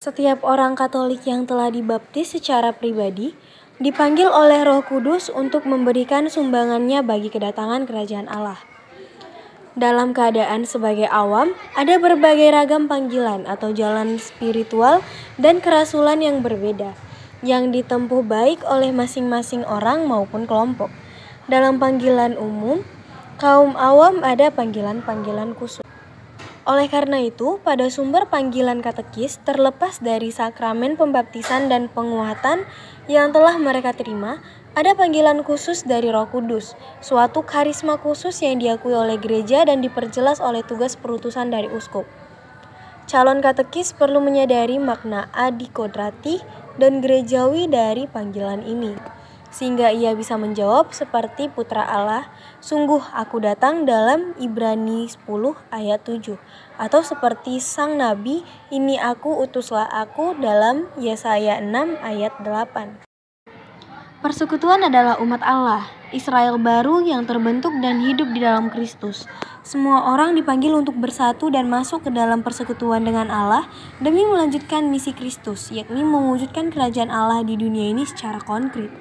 Setiap orang Katolik yang telah dibaptis secara pribadi dipanggil oleh Roh Kudus untuk memberikan sumbangannya bagi kedatangan kerajaan Allah. Dalam keadaan sebagai awam, ada berbagai ragam panggilan atau jalan spiritual dan kerasulan yang berbeda, yang ditempuh baik oleh masing-masing orang maupun kelompok. Dalam panggilan umum, kaum awam ada panggilan-panggilan khusus. Oleh karena itu, pada sumber panggilan katekis terlepas dari sakramen pembaptisan dan penguatan yang telah mereka terima, ada panggilan khusus dari Roh Kudus, suatu karisma khusus yang diakui oleh gereja dan diperjelas oleh tugas perutusan dari uskup. Calon katekis perlu menyadari makna adikodrati dan gerejawi dari panggilan ini, sehingga ia bisa menjawab seperti putra Allah, sungguh aku datang dalam Ibrani 10 ayat 7, atau seperti sang nabi, ini aku utuslah aku dalam Yesaya 6 ayat 8. Persekutuan adalah umat Allah, Israel baru yang terbentuk dan hidup di dalam Kristus. Semua orang dipanggil untuk bersatu dan masuk ke dalam persekutuan dengan Allah demi melanjutkan misi Kristus, yakni mewujudkan kerajaan Allah di dunia ini secara konkret.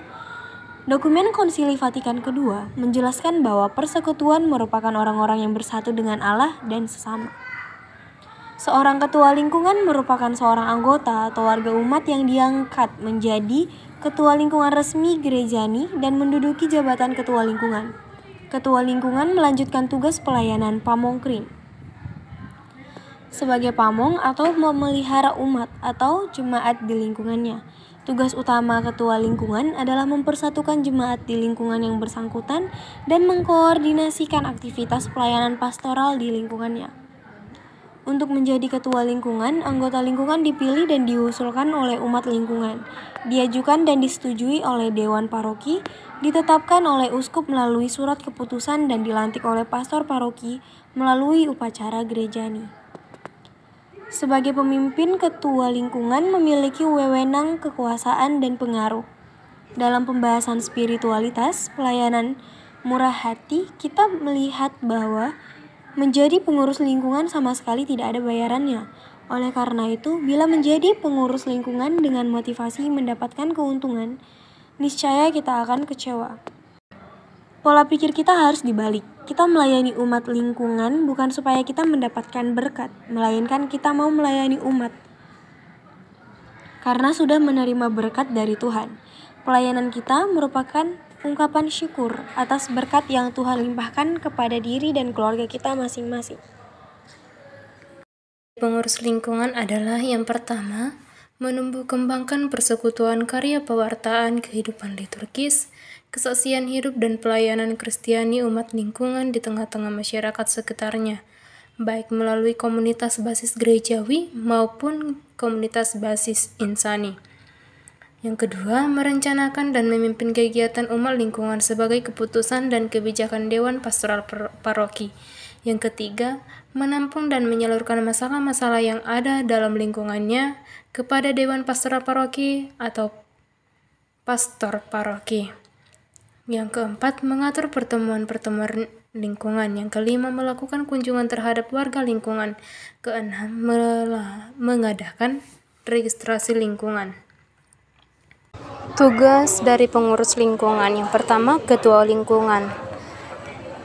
Dokumen Konsili Vatikan II menjelaskan bahwa persekutuan merupakan orang-orang yang bersatu dengan Allah dan sesama. Seorang ketua lingkungan merupakan seorang anggota atau warga umat yang diangkat menjadi ketua lingkungan resmi gerejani dan menduduki jabatan ketua lingkungan. Ketua lingkungan melanjutkan tugas pelayanan pamongkrin sebagai pamong atau memelihara umat atau jemaat di lingkungannya. Tugas utama ketua lingkungan adalah mempersatukan jemaat di lingkungan yang bersangkutan dan mengkoordinasikan aktivitas pelayanan pastoral di lingkungannya. Untuk menjadi ketua lingkungan, anggota lingkungan dipilih dan diusulkan oleh umat lingkungan, diajukan dan disetujui oleh dewan paroki, ditetapkan oleh uskup melalui surat keputusan dan dilantik oleh pastor paroki melalui upacara gerejani. Sebagai pemimpin, ketua lingkungan memiliki wewenang, kekuasaan, dan pengaruh. Dalam pembahasan spiritualitas, pelayanan murah hati, kita melihat bahwa menjadi pengurus lingkungan sama sekali tidak ada bayarannya. Oleh karena itu, bila menjadi pengurus lingkungan dengan motivasi mendapatkan keuntungan, niscaya kita akan kecewa. Pola pikir kita harus dibalik. Kita melayani umat lingkungan bukan supaya kita mendapatkan berkat, melainkan kita mau melayani umat karena sudah menerima berkat dari Tuhan. Pelayanan kita merupakan ungkapan syukur atas berkat yang Tuhan limpahkan kepada diri dan keluarga kita masing-masing. Pengurus lingkungan adalah yang pertama, menumbuh kembangkan persekutuan karya pewartaan kehidupan liturgis, kesaksian hidup dan pelayanan Kristiani umat lingkungan di tengah-tengah masyarakat sekitarnya, baik melalui komunitas basis gerejawi maupun komunitas basis insani. Yang kedua, merencanakan dan memimpin kegiatan umat lingkungan sebagai keputusan dan kebijakan Dewan Pastoral Paroki. Yang ketiga, menampung dan menyalurkan masalah-masalah yang ada dalam lingkungannya kepada Dewan Pastoral Paroki atau Pastor Paroki. Yang keempat, mengatur pertemuan-pertemuan lingkungan. Yang kelima, melakukan kunjungan terhadap warga lingkungan. Keenam, mengadakan registrasi lingkungan. Tugas dari pengurus lingkungan. Yang pertama, ketua lingkungan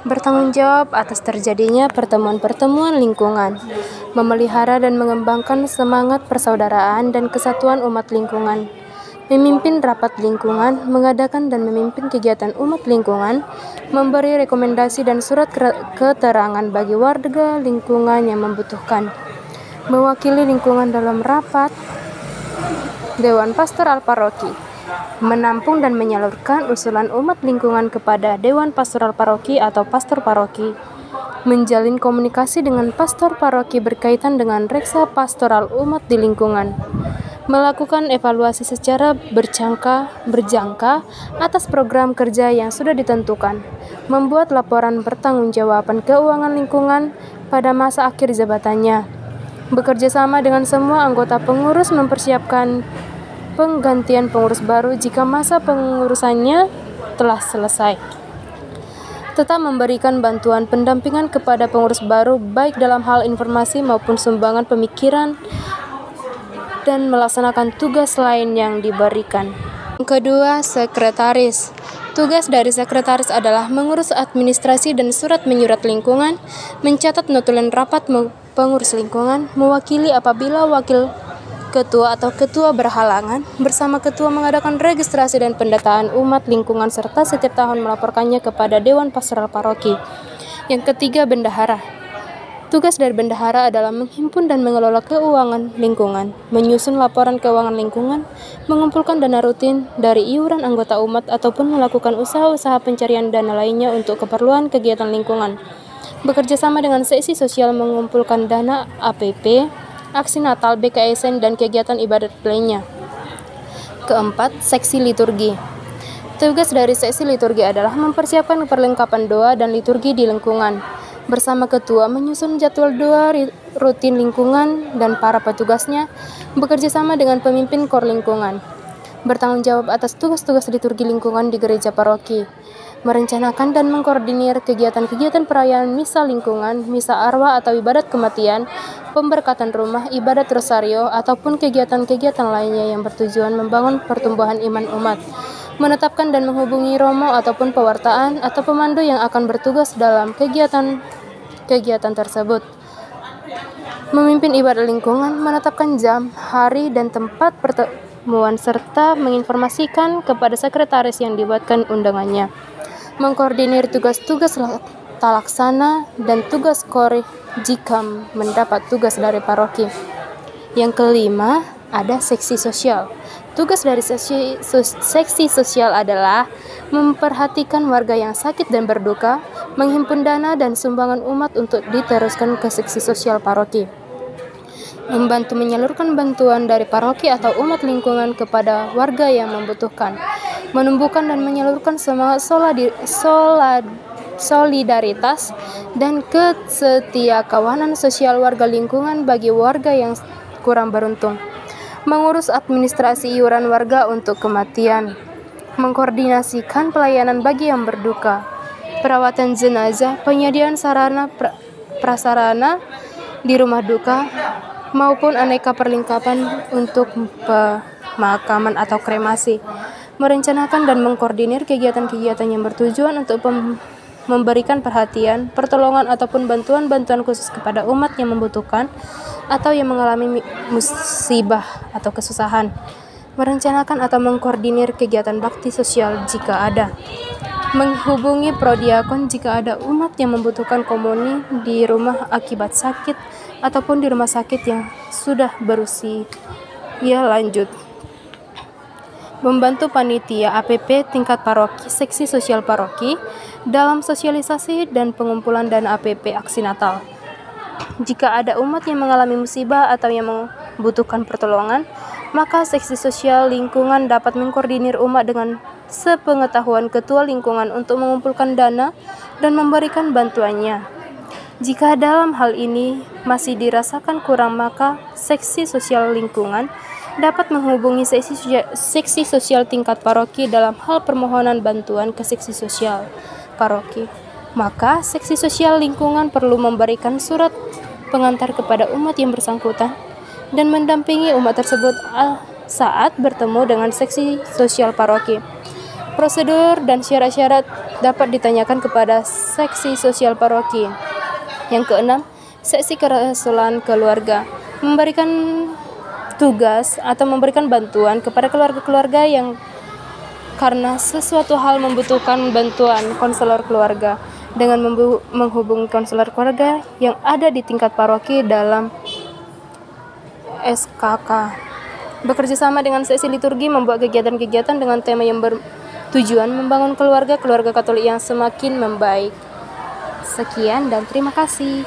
bertanggung jawab atas terjadinya pertemuan-pertemuan lingkungan, memelihara dan mengembangkan semangat persaudaraan dan kesatuan umat lingkungan, memimpin rapat lingkungan, mengadakan dan memimpin kegiatan umat lingkungan, memberi rekomendasi dan surat keterangan bagi warga lingkungan yang membutuhkan, mewakili lingkungan dalam rapat Dewan Pastoral Paroki, menampung dan menyalurkan usulan umat lingkungan kepada Dewan Pastoral Paroki atau Pastor Paroki, menjalin komunikasi dengan Pastor Paroki berkaitan dengan reksa pastoral umat di lingkungan, melakukan evaluasi secara berjangka atas program kerja yang sudah ditentukan, membuat laporan pertanggungjawaban keuangan lingkungan pada masa akhir jabatannya, bekerja sama dengan semua anggota pengurus mempersiapkan penggantian pengurus baru jika masa pengurusannya telah selesai. Tetap memberikan bantuan pendampingan kepada pengurus baru baik dalam hal informasi maupun sumbangan pemikiran dan melaksanakan tugas lain yang diberikan. Kedua, sekretaris. Tugas dari sekretaris adalah mengurus administrasi dan surat menyurat lingkungan, mencatat notulen rapat pengurus lingkungan, mewakili apabila wakil ketua atau ketua berhalangan, bersama ketua mengadakan registrasi dan pendataan umat lingkungan serta setiap tahun melaporkannya kepada Dewan Pastoral Paroki. Yang ketiga, bendahara. Tugas dari bendahara adalah menghimpun dan mengelola keuangan lingkungan, menyusun laporan keuangan lingkungan, mengumpulkan dana rutin dari iuran anggota umat ataupun melakukan usaha-usaha pencarian dana lainnya untuk keperluan kegiatan lingkungan. Bekerja sama dengan seksi sosial mengumpulkan dana APP, aksi Natal, BKSN, dan kegiatan ibadat lainnya. Keempat, seksi liturgi. Tugas dari seksi liturgi adalah mempersiapkan perlengkapan doa dan liturgi di lingkungan. Bersama ketua menyusun jadwal doa rutin lingkungan dan para petugasnya, bekerja sama dengan pemimpin kor lingkungan. Bertanggung jawab atas tugas-tugas liturgi lingkungan di gereja paroki. Merencanakan dan mengkoordinir kegiatan-kegiatan perayaan misa lingkungan, misa arwah atau ibadat kematian, pemberkatan rumah, ibadat rosario, ataupun kegiatan-kegiatan lainnya yang bertujuan membangun pertumbuhan iman umat. Menetapkan dan menghubungi romo ataupun pewartaan atau pemandu yang akan bertugas dalam kegiatan tersebut. Memimpin ibadah lingkungan, menetapkan jam, hari, dan tempat pertemuan serta menginformasikan kepada sekretaris yang dibuatkan undangannya. Mengkoordinir tugas-tugas talaksana dan tugas kor jika mendapat tugas dari paroki. Yang kelima, ada seksi sosial. Tugas dari seksi sosial adalah memperhatikan warga yang sakit dan berduka, menghimpun dana dan sumbangan umat untuk diteruskan ke seksi sosial paroki. Membantu menyalurkan bantuan dari paroki atau umat lingkungan kepada warga yang membutuhkan. Menumbuhkan dan menyalurkan semangat solidaritas dan kesetiakawanan sosial warga lingkungan bagi warga yang kurang beruntung. Mengurus administrasi iuran warga untuk kematian, mengkoordinasikan pelayanan bagi yang berduka, perawatan jenazah, penyediaan sarana prasarana di rumah duka, maupun aneka perlengkapan untuk pemakaman atau kremasi, merencanakan dan mengkoordinir kegiatan-kegiatan yang bertujuan untuk memberikan perhatian, pertolongan ataupun bantuan-bantuan khusus kepada umat yang membutuhkan atau yang mengalami musibah atau kesusahan. Merencanakan atau mengkoordinir kegiatan bakti sosial jika ada. Menghubungi prodiakon jika ada umat yang membutuhkan komuni di rumah akibat sakit ataupun di rumah sakit yang sudah berusia lanjut. Membantu panitia APP tingkat paroki, seksi sosial paroki dalam sosialisasi dan pengumpulan dana APP aksi Natal. Jika ada umat yang mengalami musibah atau yang membutuhkan pertolongan, maka seksi sosial lingkungan dapat mengkoordinir umat dengan sepengetahuan ketua lingkungan untuk mengumpulkan dana dan memberikan bantuannya. Jika dalam hal ini masih dirasakan kurang, maka seksi sosial lingkungan dapat menghubungi seksi sosial tingkat paroki dalam hal permohonan bantuan ke seksi sosial paroki. Maka seksi sosial lingkungan perlu memberikan surat pengantar kepada umat yang bersangkutan dan mendampingi umat tersebut saat bertemu dengan seksi sosial paroki. Prosedur dan syarat-syarat dapat ditanyakan kepada seksi sosial paroki. Yang keenam, seksi kerasulan keluarga. Memberikan tugas atau memberikan bantuan kepada keluarga-keluarga yang karena sesuatu hal membutuhkan bantuan konselor keluarga dengan menghubungi konselor keluarga yang ada di tingkat paroki dalam SKK. Bekerja sama dengan seksi liturgi membuat kegiatan-kegiatan dengan tema yang bertujuan membangun keluarga Katolik yang semakin membaik. Sekian dan terima kasih.